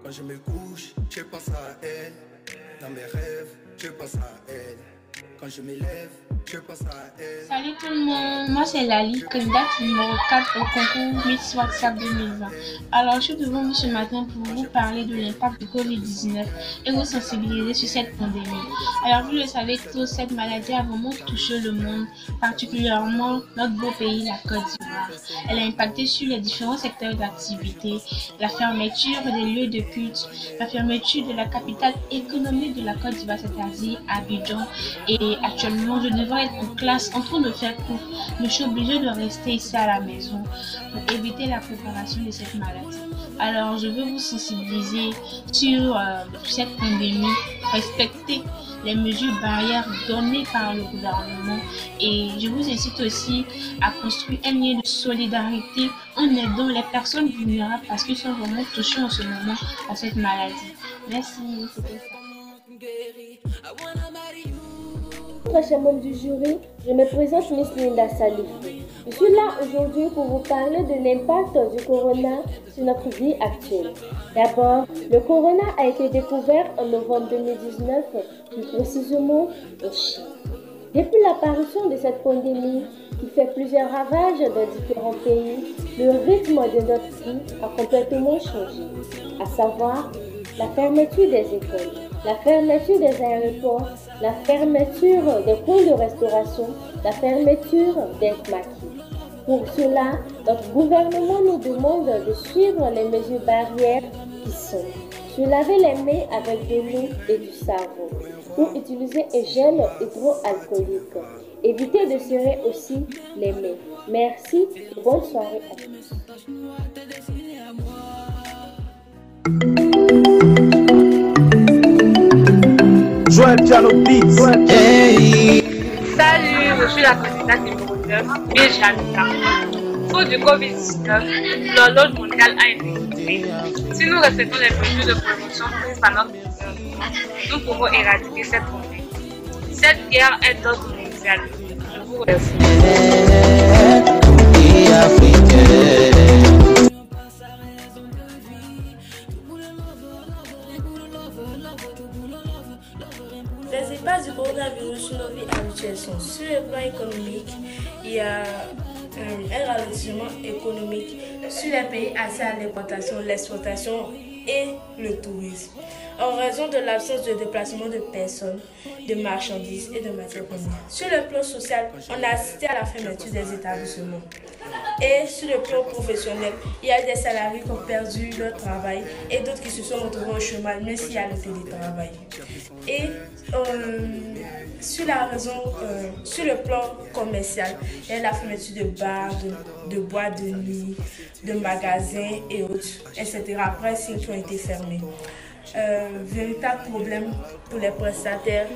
Quand je me couche, je pense à elle. Dans mes rêves, je pense à elle. Quand je me lève, je pense à elle. Salut tout le monde, moi c'est Lali, candidate numéro 4 au concours Miss WhatsApp 2020. Alors je suis devant vous ce matin pour vous parler de l'impact du Covid-19 et vous sensibiliser sur cette pandémie. Alors vous le savez tous, cette maladie a vraiment touché le monde, particulièrement notre beau pays, la Côte d'Ivoire. Elle a impacté sur les différents secteurs d'activité, la fermeture des lieux de culte, la fermeture de la capitale économique de la Côte d'Ivoire, c'est-à-dire Abidjan. Et actuellement, je devrais être en classe en train de faire cours, mais je suis obligée de rester ici à la maison pour éviter la propagation de cette maladie. Alors, je veux vous sensibiliser sur cette pandémie, respecter les mesures barrières données par le gouvernement et je vous incite aussi à construire un lien de solidarité en aidant les personnes vulnérables parce qu'ils sont vraiment touchés en ce moment à cette maladie. Merci, c'était ça. Très chers membres du jury, je me présente Miss Linda Salif. Je suis là aujourd'hui pour vous parler de l'impact du corona sur notre vie actuelle. D'abord, le corona a été découvert en novembre 2019, plus précisément en Chine. Depuis l'apparition de cette pandémie qui fait plusieurs ravages dans différents pays, le rythme de notre vie a complètement changé, à savoir la fermeture des écoles, la fermeture des aéroports, la fermeture des points de restauration, la fermeture des maquis. Pour cela, notre gouvernement nous demande de suivre les mesures barrières qui sont se laver les mains avec de l'eau et du savon ou utiliser un gel hydroalcoolique. Éviter de serrer aussi les mains. Merci et bonne soirée à tous. Joël Piano Beats. Hey. Salut, je suis la candidate numéro 9, Béjanita. Faute du Covid-19, l'horloge mondiale a été coupée. Si nous respectons les mesures de prévention prises par notre gouvernement, nous pouvons éradiquer cette pandémie. Cette guerre est d'ordre mondial. Je vous remercie. Les impacts du coronavirus sur nos vies habituelles sont sur le plan économique, il y a un ralentissement économique sur les pays assez à l'importation, l'exportation et le tourisme. En raison de l'absence de déplacement de personnes, de marchandises et de matières premières. Sur le plan social, on a assisté à la fermeture des établissements. Et sur le plan professionnel, il y a des salariés qui ont perdu leur travail et d'autres qui se sont retrouvés au chômage, même s'il y a le télétravail. Et sur le plan commercial, il y a la fermeture de bars, de boîtes de nuit, de magasins et autres, etc. Après, ceux qui ont été fermés. Véritable problème pour les prestataires